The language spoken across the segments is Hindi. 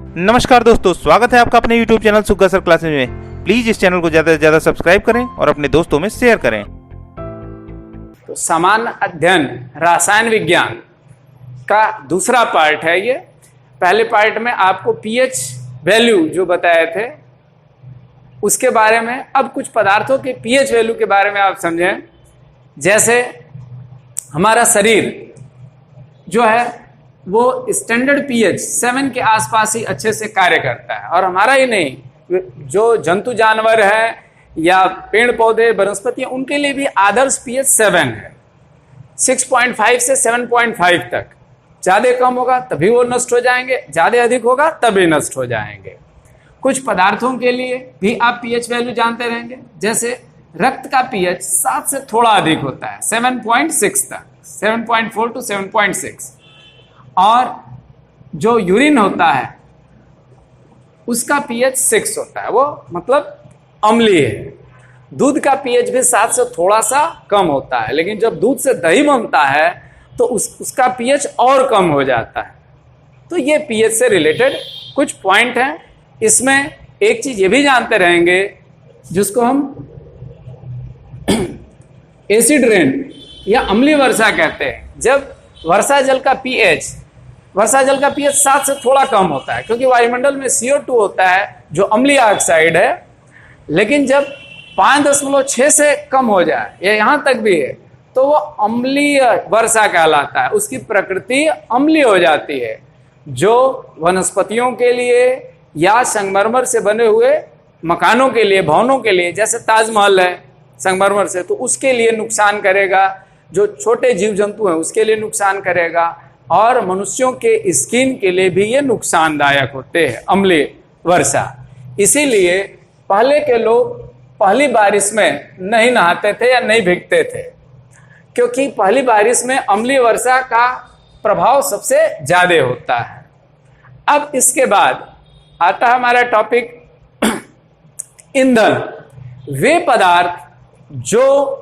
नमस्कार दोस्तों, स्वागत है आपका अपने YouTube चैनल सुग्गा सर क्लासेज में। प्लीज इस चैनल को ज्यादा से ज्यादा सब्सक्राइब करें और अपने दोस्तों में शेयर करें। तो सामान्य अध्ययन रसायन विज्ञान का दूसरा पार्ट है ये। पहले पार्ट में आपको पीएच वैल्यू जो बताए थे उसके बारे में, अब कुछ पदार्थों के पीएच वैल्यू के बारे में आप समझें। जैसे हमारा शरीर जो है वो स्टैंडर्ड पीएच 7 के आसपास ही अच्छे से कार्य करता है, और हमारा ही नहीं, जो जंतु जानवर है या पेड़ पौधे वनस्पतियां, उनके लिए भी आदर्श पीएच 7 है। 6.5 से 7.5 तक। ज्यादा कम होगा तभी वो नष्ट हो जाएंगे, ज्यादा अधिक होगा तभी नष्ट हो जाएंगे। कुछ पदार्थों के लिए भी आप पीएच वैल्यू जानते रहेंगे। जैसे रक्त का पीएच 7 से थोड़ा अधिक होता है, 7.6 तक, 7.4 to 7.6। और जो यूरिन होता है उसका पीएच 6 होता है, वो मतलब अम्लीय है। दूध का पीएच भी 7 से थोड़ा सा कम होता है, लेकिन जब दूध से दही बनता है तो उसका पीएच और कम हो जाता है। तो ये पीएच से रिलेटेड कुछ पॉइंट हैं। इसमें एक चीज ये भी जानते रहेंगे जिसको हम एसिड रेन या अम्लीय वर्षा कहते हैं। जब वर्षा जल का पीएच 7 से थोड़ा कम होता है, क्योंकि वायुमंडल में CO2 होता है जो अम्लीय ऑक्साइड है, लेकिन जब 5.6 से कम हो जाए या यहां तक भी है तो वो अम्लीय वर्षा कहलाता है। उसकी प्रकृति अम्लीय हो जाती है, जो वनस्पतियों के लिए या संगमरमर से बने हुए मकानों के लिए, भवनों के लिए, जैसे ताजमहल है संगमरमर से, तो उसके लिए नुकसान करेगा। जो छोटे जीव जंतु हैं उसके लिए नुकसान करेगा, और मनुष्यों के स्किन के लिए भी ये नुकसानदायक होते हैं अम्लीय वर्षा। इसीलिए पहले के लोग पहली बारिश में नहीं नहाते थे या नहीं भीगते थे, क्योंकि पहली बारिश में अम्लीय वर्षा का प्रभाव सबसे ज्यादा होता है। अब इसके बाद आता है हमारा टॉपिक ईंधन। वे पदार्थ जो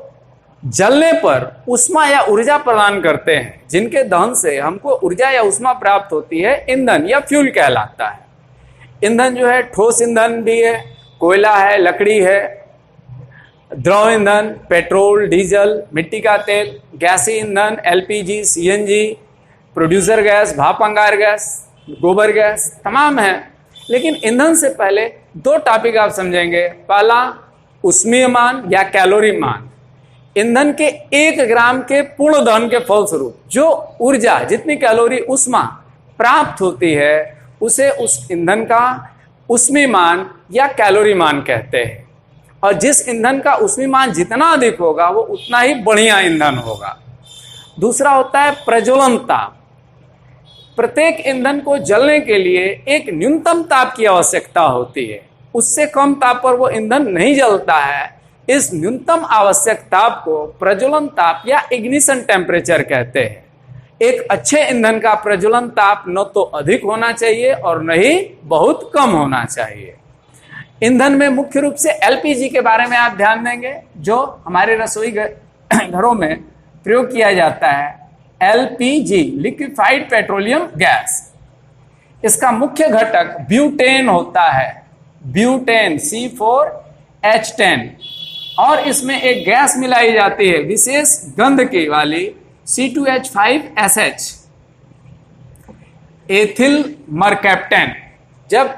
जलने पर ऊष्मा या ऊर्जा प्रदान करते हैं, जिनके दहन से हमको ऊर्जा या ऊष्मा प्राप्त होती है, ईंधन या फ्यूल कहलाता है। ईंधन जो है ठोस ईंधन भी है, कोयला है, लकड़ी है, द्रव ईंधन, पेट्रोल, डीजल, मिट्टी का तेल, गैसीय ईंधन, LPG, CNG, प्रोड्यूसर गैस, भाप अंगार गैस, गोबर गैस, तमाम है। लेकिन ईंधन से पहले 2 टॉपिक आप समझेंगे। पहला ऊष्मीय मान या कैलोरी मान। ईंधन के 1 ग्राम के पूर्ण दहन के फलस्वरूप जो ऊर्जा, जितनी कैलोरी ऊष्मा प्राप्त होती है, उसे उस ईंधन का ऊष्मीय मान या कैलोरी मान कहते हैं। और जिस ईंधन का ऊष्मीय मान जितना अधिक होगा वो उतना ही बढ़िया ईंधन होगा। दूसरा होता है प्रज्वलन ताप। प्रत्येक ईंधन को जलने के लिए एक न्यूनतम ताप की आवश्यकता होती है, उससे कम ताप पर वो ईंधन नहीं जलता है। इस न्यूनतम आवश्यक ताप को प्रज्वलन ताप या इग्निशन टेम्परेचर कहते हैं। एक अच्छे ईंधन का प्रज्वलन ताप न तो अधिक होना चाहिए और न ही बहुत कम होना चाहिए। ईंधन में मुख्य रूप से LPG के बारे में आप ध्यान देंगे, जो हमारे रसोई घरों में प्रयोग किया जाता है। LPG liquefied petroleum gas. इसका मुख्य घटक ब्यूटेन होता है, ब्यूटेन C4H10, और इसमें एक गैस मिलाई जाती है विशेष गंध की वाली C2H5SH, एथिल मरकैप्टेन। जब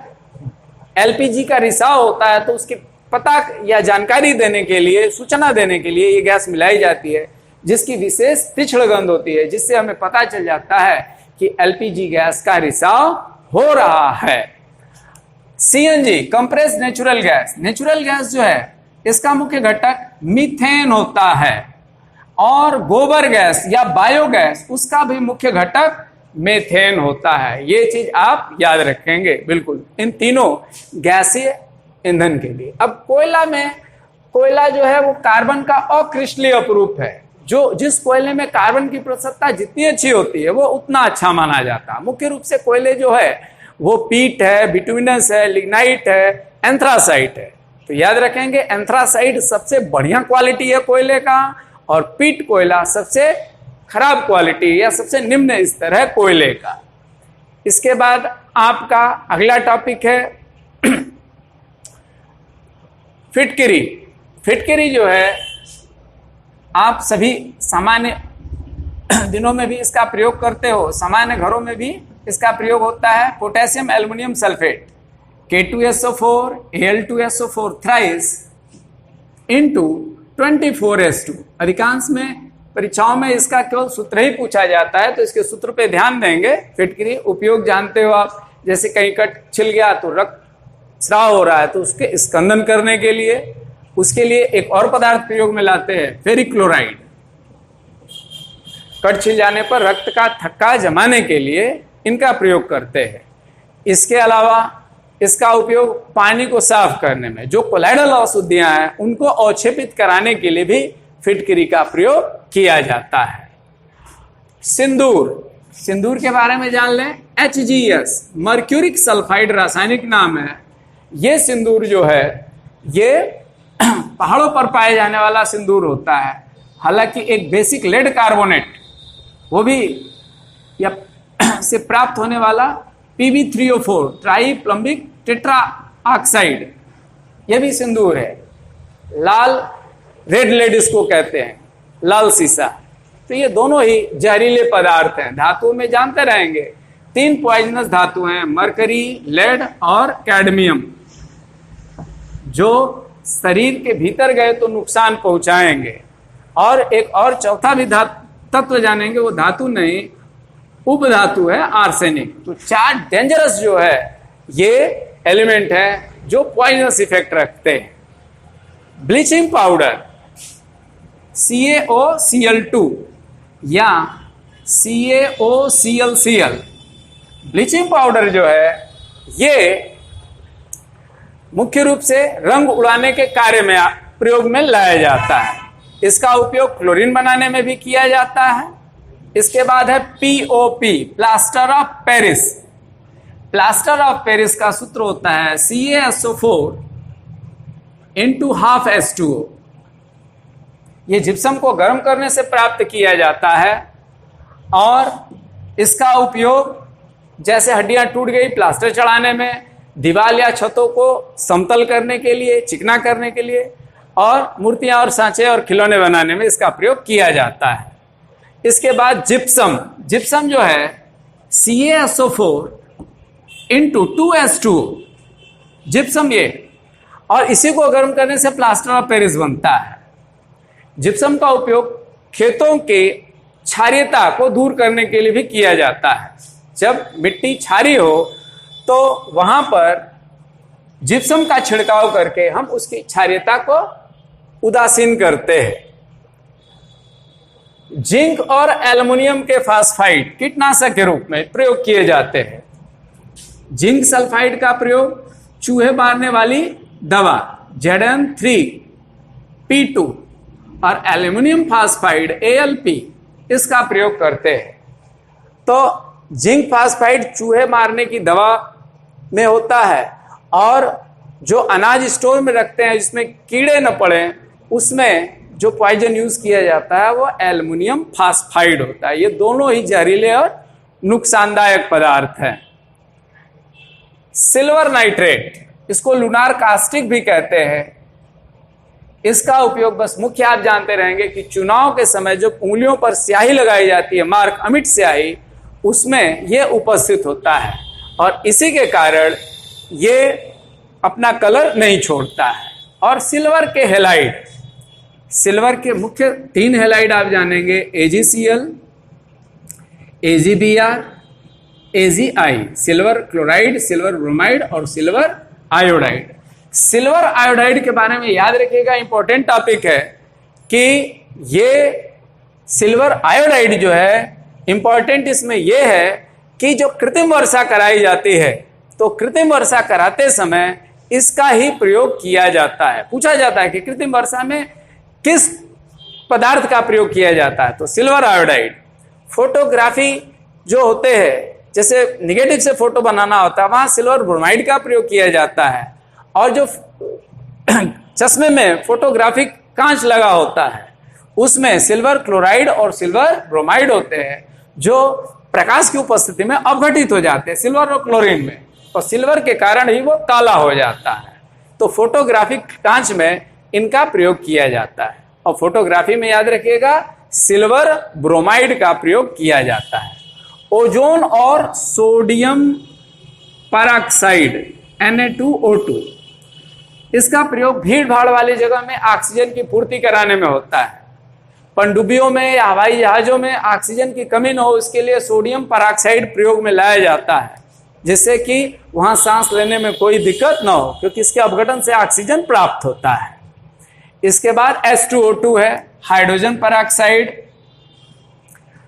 LPG का रिसाव होता है तो उसकी पता या जानकारी देने के लिए, सूचना देने के लिए ये गैस मिलाई जाती है, जिसकी विशेष तीक्ष्ण गंध होती है, जिससे हमें पता चल जाता है कि LPG गैस का रिसाव हो रहा है। CNG compressed natural gas. Natural gas जो है इसका मुख्य घटक मीथेन होता है, और गोबर गैस या बायोगैस उसका भी मुख्य घटक मेथेन होता है। ये चीज आप याद रखेंगे बिल्कुल इन तीनों गैसीय ईंधन के लिए। अब कोयला जो है वो कार्बन का अक्रिस्टलीय अपरूप है। जिस कोयले में कार्बन की प्रतिशतता जितनी अच्छी होती है वो उतना अच्छा माना जाता है। मुख्य रूप से कोयले जो है वो पीट है, बिटुमिनस है, लिग्नाइट है, एंथ्रासाइट है। तो याद रखेंगे एंथ्रासाइट सबसे बढ़िया क्वालिटी है कोयले का, और पीट कोयला सबसे खराब क्वालिटी या सबसे निम्न स्तर है कोयले का। इसके बाद आपका अगला टॉपिक है फिटकरी। फिटकरी जो है आप सभी सामान्य दिनों में भी इसका प्रयोग करते हो, सामान्य घरों में भी इसका प्रयोग होता है। Potassium aluminium sulphate K2SO4 Al2SO4 thrice into 24S2। अधिकांश में परीक्षाओं में इसका केवल सूत्र ही पूछा जाता है, तो इसके सूत्र पे ध्यान देंगे। फिटकरी उपयोग जानते हो आप, जैसे कहीं कट छिल गया तो रक्त स्राव हो रहा है तो उसके स्कंदन करने के लिए, उसके लिए एक और पदार्थ प्रयोग में लाते हैं, फेरिक क्लोराइड। कट छिल जाने पर रक्त का थक्का जमाने के लिए इनका प्रयोग करते हैं। इसके अलावा इसका उपयोग पानी को साफ करने में, जो कोलाइडल अशुद्धियां हैं उनको अवक्षेपित कराने के लिए भी फिटकरी का प्रयोग किया जाता है। सिंदूर, सिंदूर के बारे में जान लें। HGS मर्क्यूरिक सल्फाइड रासायनिक नाम है। ये सिंदूर जो है ये पहाड़ों पर पाए जाने वाला सिंदूर होता है। हालांकि एक बेसिक लेड कार्बोनेट वो भी या से प्राप्त होने वाला Pb3O4 ट्राई प्लम्बिक टेट्रा ऑक्साइड, यह भी सिंदूर है। लाल रेड लेड इसको कहते हैं, लाल सीसा। तो ये दोनों ही जहरीले पदार्थ हैं। धातुओं में जानते रहेंगे 3 पॉइजनस धातु हैं, मरकरी, लेड और कैडमियम, जो शरीर के भीतर गए तो नुकसान पहुंचाएंगे। और एक और चौथा भी तत्व जानेंगे, वो धातु नहीं उपधातु है आर्सेनिक। तो 4 डेंजरस जो है ये एलिमेंट है जो पॉइजनस इफेक्ट रखते हैं। ब्लीचिंग पाउडर CaOCl2 या CaOClCl, ब्लीचिंग पाउडर जो है ये मुख्य रूप से रंग उड़ाने के कार्य में प्रयोग में लाया जाता है। इसका उपयोग क्लोरीन बनाने में भी किया जाता है। इसके बाद है POP plaster of Paris. Plaster of Paris का सूत्र होता है CaSO4 इंटू ½ H2O। ये जिप्सम को गर्म करने से प्राप्त किया जाता है और इसका उपयोग जैसे हड्डियां टूट गई प्लास्टर चढ़ाने में, दीवार या छतों को समतल करने के लिए, चिकना करने के लिए, और मूर्तियां और सांचे और खिलौने बनाने में इसका प्रयोग किया जाता है। इसके बाद जिप्सम, जिप्सम जो है CaSO4 इंटू 2H2O, जिप्सम ये, और इसी को गर्म करने से प्लास्टर ऑफ पेरिस बनता है। जिप्सम का उपयोग खेतों के क्षारीयता को दूर करने के लिए भी किया जाता है। जब मिट्टी क्षारीय हो तो वहां पर जिप्सम का छिड़काव करके हम उसकी क्षारीयता को उदासीन करते हैं। जिंक और एल्युमिनियम के फास्फाइड कीटनाशक के रूप में प्रयोग किए जाते हैं। जिंक सल्फाइड का प्रयोग चूहे मारने वाली दवा Zn3P2 और एल्युमिनियम फास्फाइड AlP इसका प्रयोग करते हैं। तो जिंक फास्फाइड चूहे मारने की दवा में होता है, और जो अनाज स्टोर में रखते हैं जिसमें कीड़े न पड़े, उसमें जो पॉइजन यूज किया जाता है वो एल्युमिनियम फास्फाइड होता है। ये दोनों ही जहरीले और नुकसानदायक पदार्थ हैं। सिल्वर नाइट्रेट, इसको लूनार कास्टिक भी कहते हैं। इसका उपयोग बस मुख्य आप जानते रहेंगे कि चुनाव के समय जो उंगलियों पर स्याही लगाई जाती है, मार्क अमिट स्याही, उसमें यह उपस्थित होता है और इसी के कारण ये अपना कलर नहीं छोड़ता है। और सिल्वर के हेलाइड, सिल्वर के मुख्य 3 हेलाइड आप जानेंगे, AgCl, AgBr, AgI, silver chloride, silver bromide और सिल्वर आयोडाइड। सिल्वर आयोडाइड के बारे में याद रखिएगा, इंपॉर्टेंट टॉपिक है कि ये सिल्वर आयोडाइड जो है, इंपॉर्टेंट इसमें यह है कि जो कृत्रिम वर्षा कराई जाती है तो कृत्रिम वर्षा कराते समय इसका ही प्रयोग किया जाता है। पूछा जाता है कि कृत्रिम वर्षा में किस पदार्थ का प्रयोग किया जाता है, तो सिल्वर आयोडाइड। फोटोग्राफी जो होते हैं, जैसे निगेटिव से फोटो बनाना होता है, वहां सिल्वर ब्रोमाइड का प्रयोग किया जाता है। और जो चश्मे में फोटोग्राफिक कांच लगा होता है उसमें सिल्वर क्लोराइड और सिल्वर ब्रोमाइड होते हैं, जो प्रकाश की उपस्थिति में अपघटित हो जाते हैं सिल्वर और क्लोरीन में, और सिल्वर के कारण ही वो काला हो जाता है। तो फोटोग्राफिक कांच में इनका प्रयोग किया जाता है, और फोटोग्राफी में याद रखिएगा सिल्वर ब्रोमाइड का प्रयोग किया जाता है। ओजोन और सोडियम परऑक्साइड Na2O2, इसका प्रयोग भीड़ भाड़ वाली जगह में ऑक्सीजन की पूर्ति कराने में होता है। पनडुब्बियों में या हवाई जहाजों में ऑक्सीजन की कमी न हो, इसके लिए सोडियम परऑक्साइड प्रयोग में लाया जाता है, जिससे कि वहां सांस लेने में कोई दिक्कत न हो, क्योंकि इसके अपघटन से ऑक्सीजन प्राप्त होता है। इसके बाद H2O2 है, हाइड्रोजन परऑक्साइड।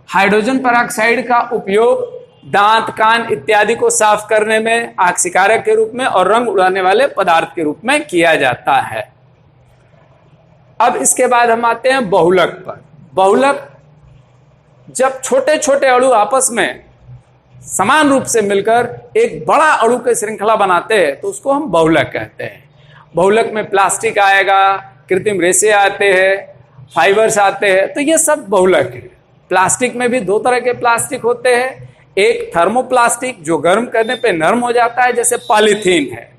हाइड्रोजन परऑक्साइड का उपयोग दांत, कान इत्यादि को साफ करने में ऑक्सीकारक के रूप में और रंग उड़ाने वाले पदार्थ के रूप में किया जाता है। अब इसके बाद हम आते हैं बहुलक पर। बहुलक, जब छोटे छोटे अणु आपस में समान रूप से मिलकर एक बड़ा अणु की श्रृंखला बनाते हैं तो उसको हम बहुलक कहते हैं। बहुलक में प्लास्टिक आएगा, कृत्रिम रेशे आते हैं, फाइबर्स आते हैं, तो ये सब बहुलक है। प्लास्टिक में भी दो तरह के प्लास्टिक होते हैं, एक थर्मोप्लास्टिक जो गर्म करने पे नरम हो जाता है जैसे पॉलीथीन है,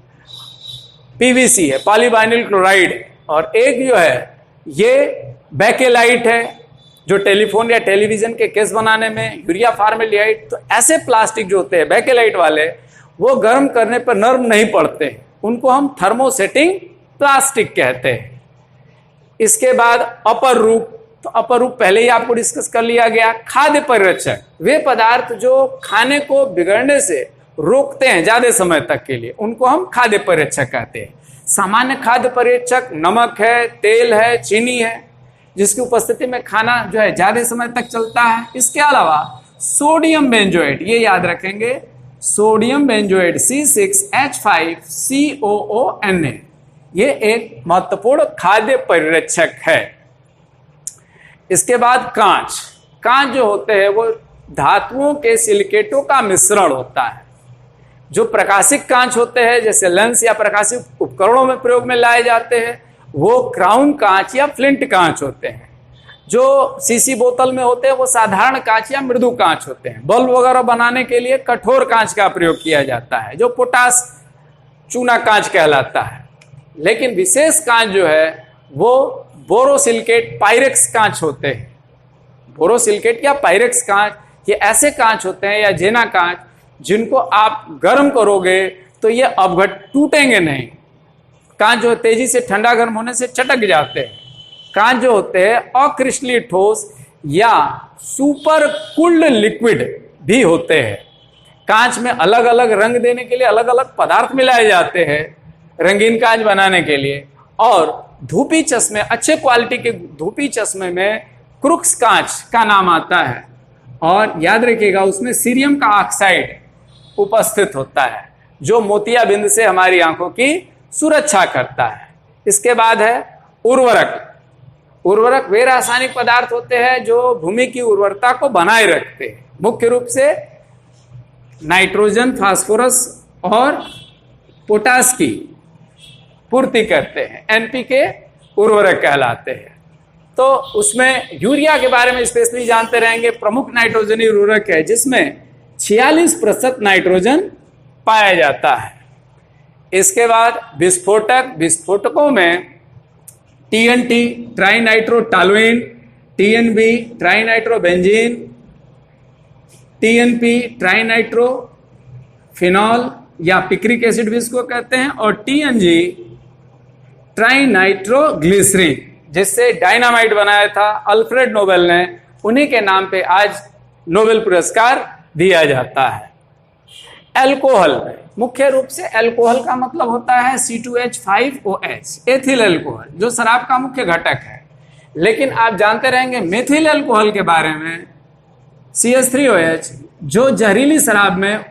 पीवीसी है, पॉलीवाइनिल क्लोराइड है, और एक जो है ये बेकेलाइट है जो टेलीफोन या टेलीविजन के केस बनाने में, यूरिया फॉर्मेल्डिहाइड। तो ऐसे प्लास्टिक जो होते हैं बेकेलाइट वाले, वो गर्म करने पर नरम नहीं पड़ते, उनको हम थर्मोसेटिंग प्लास्टिक कहते हैं। इसके बाद अपर रूप, तो अपर रूप पहले ही आपको डिस्कस कर लिया गया। खाद्य परिरक्षक, वे पदार्थ जो खाने को बिगड़ने से रोकते हैं ज्यादा समय तक के लिए, उनको हम खाद्य परिरक्षक कहते हैं। सामान्य खाद्य परिरक्षक नमक है, तेल है, चीनी है, जिसकी उपस्थिति में खाना जो है ज्यादा समय तक चलता है। इसके अलावा सोडियम बेंजोएट, ये याद रखेंगे, सोडियम बेंजोएट C6H5COONA, ये एक महत्वपूर्ण खाद्य परिरक्षक है। इसके बाद कांच। कांच जो होते हैं वो धातुओं के सिलिकेटों का मिश्रण होता है। जो प्रकाशिक कांच होते हैं जैसे लेंस या प्रकाशिक उपकरणों में प्रयोग में लाए जाते हैं, वो क्राउन कांच या फ्लिंट कांच होते हैं। जो सीसी बोतल में होते हैं वो साधारण कांच या मृदु कांच होते हैं। बल्ब वगैरह बनाने के लिए कठोर कांच का प्रयोग किया जाता है जो पोटास चूना कांच कहलाता है। लेकिन विशेष कांच जो है वो बोरोसिलिकेट पायरेक्स कांच होते हैं। बोरोसिलिकेट या पायरेक्स कांच ये ऐसे कांच होते हैं या जेना कांच जिनको आप गर्म करोगे तो ये अपघट टूटेंगे नहीं। कांच जो तेजी से ठंडा गर्म होने से चटक जाते हैं। कांच जो होते हैं अक्रिस्टलीय ठोस या सुपर कूल्ड लिक्विड भी होते हैं। कांच में अलग अलग रंग देने के लिए अलग अलग पदार्थ मिलाए जाते हैं रंगीन कांच बनाने के लिए। और धूपी चश्मे, अच्छे क्वालिटी के धूपी चश्मे में क्रुक्स कांच का नाम आता है, और याद रखिएगा उसमें सीरियम का ऑक्साइड उपस्थित होता है जो मोतियाबिंद से हमारी आंखों की सुरक्षा करता है। इसके बाद है उर्वरक। उर्वरक वे रासायनिक पदार्थ होते हैं जो भूमि की उर्वरता को बनाए रखते हैं। मुख्य रूप से नाइट्रोजन, फास्फोरस और पोटास की पूर्ति करते हैं। एनपीके उर्वरक कहलाते हैं। तो उसमें यूरिया के बारे में स्पेशली जानते रहेंगे। प्रमुख नाइट्रोजनी उर्वरक है जिसमें 46% नाइट्रोजन पाया जाता है। इसके बाद विस्फोटक। विस्फोटकों में टीएनटी ट्राइनाइट्रोटॉलुइन, टीएनबी ट्राइनाइट्रोबेंजीन, टीएनपी ट्राइनाइट्रोफिनॉल या पिक्रिक एसिड भी इसको कहते हैं, और टीएनजी ट्राइनाइट्रोग्लिसरीन जिससे डायनामाइट बनाया था अल्फ्रेड नोबेल ने, उन्हीं के नाम पे आज नोबेल पुरस्कार दिया जाता है। अल्कोहल, मुख्य रूप से अल्कोहल का मतलब होता है C2H5OH, एथिल अल्कोहल जो शराब का मुख्य घटक है। लेकिन आप जानते रहेंगे मेथिल अल्कोहल के बारे में, CH3OH जो जहरीली शराब में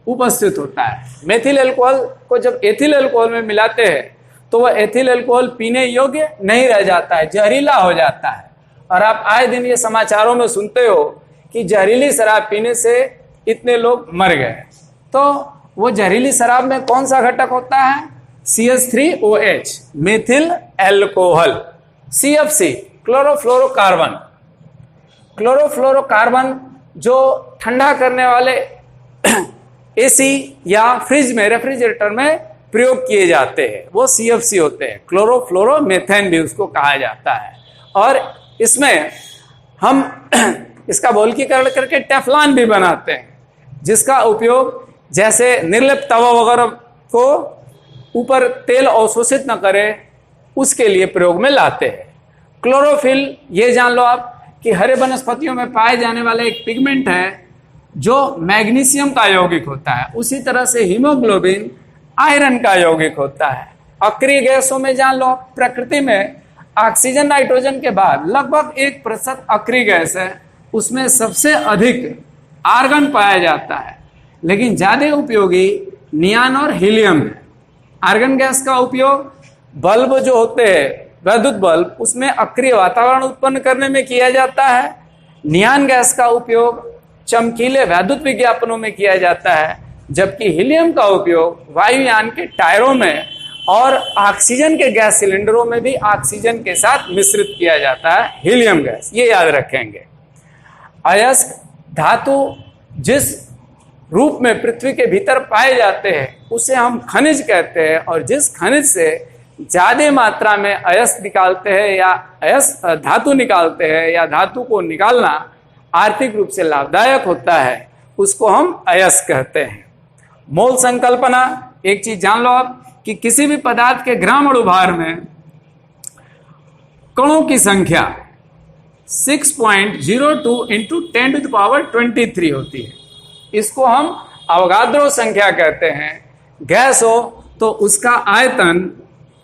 उपस्थित होता है। मेथिल अल्कोहल को जब एथिल अल्कोहल में मिलाते हैं तो वह एथिल अल्कोहल पीने योग्य नहीं रह जाता है, जहरीला हो जाता है। और आप आए दिन ये समाचारों में सुनते हो कि जहरीली शराब पीने से इतने लोग मर गए। तो वो जहरीली शराब में कौन सा घटक होता है? CH3OH, methyl alcohol. CFC, chlorofluorocarbon. Chlorofluorocarbon जो ठंडा करने वाले एसी या फ्रिज में, रेफ्रिजरेटर में प्रयोग किए जाते हैं, वो CFC होते हैं, क्लोरोफ्लोरोमेथेन भी उसको कहा जाता है। और इसमें हम इसका बहुलकीकरण करके टेफ्लॉन भी बनाते हैं, जिसका उपयोग जैसे निर्लिप्त तवा वगैरह को ऊपर तेल अवशोषित न करे उसके लिए प्रयोग में लाते हैं। क्लोरोफिल, ये जान लो आप कि हरे वनस्पतियों में पाए जाने वाला एक पिगमेंट है जो मैग्नीशियम का यौगिक होता है। उसी तरह से हीमोग्लोबिन आयरन का यौगिक होता है। अक्रिय गैसों में जान लो, प्रकृति में ऑक्सीजन नाइट्रोजन के बाद लगभग 1% अक्रिय गैस है, उसमें सबसे अधिक आर्गन पाया जाता है, लेकिन ज्यादा उपयोगी नियान और हीलियम है। आर्गन गैस का उपयोग बल्ब जो होते हैं, वैद्युत बल्ब, उसमें अक्रिय वातावरण उत्पन्न करने में किया जाता है। नियान गैस का उपयोग चमकीले वैद्युत विज्ञापनों में किया जाता है, जबकि हीलियम का उपयोग वायुयान के टायरों में और ऑक्सीजन के गैस सिलेंडरों में भी ऑक्सीजन के साथ मिश्रित किया जाता है हीलियम गैस, ये याद रखेंगे। अयस्क धातु जिस रूप में पृथ्वी के भीतर पाए जाते हैं उसे हम खनिज कहते हैं, और जिस खनिज से ज्यादा मात्रा में अयस्क निकालते हैं या अयस्क धातु निकालते हैं या धातु को निकालना आर्थिक रूप से लाभदायक होता है, उसको हम अयस्क कहते हैं। मोल संकल्पना, एक चीज जान लो आप कि किसी भी पदार्थ के ग्राम अणुभार में कणों की संख्या 6.02 इंटू 10⁻23 होती है। इसको हम अवगाद्रो संख्या कहते हैं। गैस हो तो उसका आयतन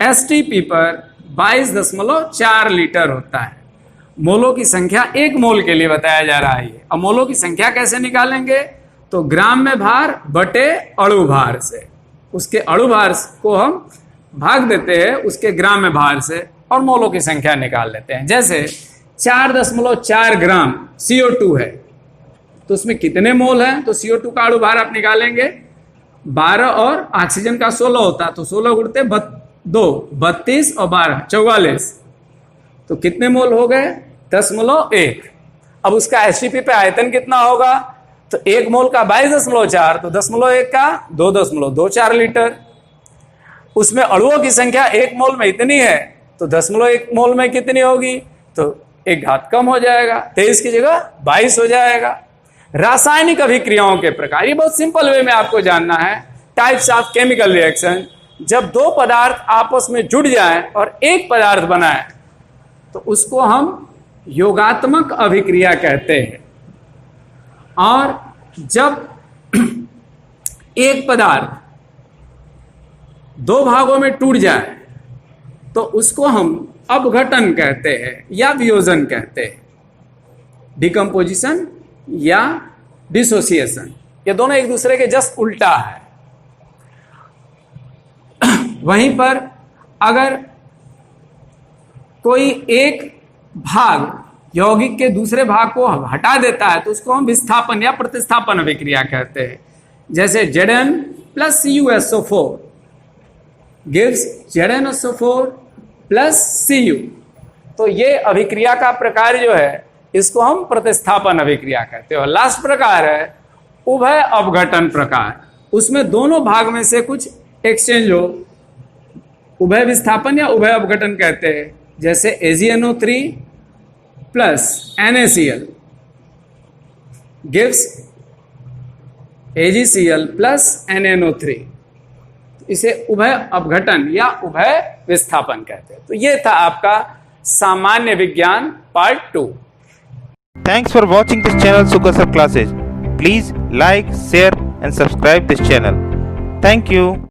STP पर 22.4 लीटर होता है। मोलों की संख्या 1 मोल के लिए बताया जा रहा है। अब मोलों की संख्या कैसे निकालेंगे? तो ग्राम में भार बटे अणु भार से, उसके अणु भार को हम भाग देते हैं उसके ग्राम में भार से और मोलों की संख्या निकाल लेते हैं। जैसे 4.4 ग्राम CO2 है तो उसमें कितने मोल हैं? तो CO2 का अणु भार आप निकालेंगे 12 और ऑक्सीजन का 16 होता, तो 16 गुणते 2, 32 और 12 44, तो कितने मोल हो गए? 10.1। अब उसका STP पे आयतन कितना होगा? तो 1 मोल का 22.4, तो 10.1 का 2.24 लीटर। उसमें अणुओं की संख्या 1 मोल में इतनी है तो 10.1 मोल में कितनी होगी? तो 1 घात कम हो जाएगा, 23 की जगह 22 हो जाएगा। रासायनिक अभिक्रियाओं के प्रकार, ये बहुत सिंपल वे में आपको जानना है। टाइप्स ऑफ केमिकल रिएक्शन, जब 2 पदार्थ आपस में जुड़ जाएं और एक पदार्थ बनाएं तो उसको हम योगात्मक अभिक्रिया कहते हैं। और जब एक पदार्थ 2 भागों में टूट जाए तो उसको हम अपघटन कहते हैं या वियोजन कहते हैं, डिकम्पोजिशन या डिसोसिएशन। ये दोनों एक दूसरे के जस्ट उल्टा है। वहीं पर अगर कोई एक भाग यौगिक के दूसरे भाग को हटा देता है तो उसको हम विस्थापन या प्रतिस्थापन अभिक्रिया कहते हैं। जैसे Zn + CuSO4 gives ZnSO4 + Cu, तो ये अभिक्रिया का प्रकार जो है इसको हम प्रतिस्थापन अभिक्रिया कहते हैं। और लास्ट प्रकार है उभय अपघटन प्रकार, उसमें दोनों भाग में से कुछ एक्सचेंज हो, उभय विस्थापन या उभय अपघटन कहते हैं। जैसे AgNO3 + NaCl gives AgCl + NaNO3, इसे उभय अपघटन या उभय विस्थापन कहते हैं। तो ये था आपका सामान्य विज्ञान part 2। Thanks for watching this channel Sukha Sir Classes. Please like, share and subscribe this channel. Thank you.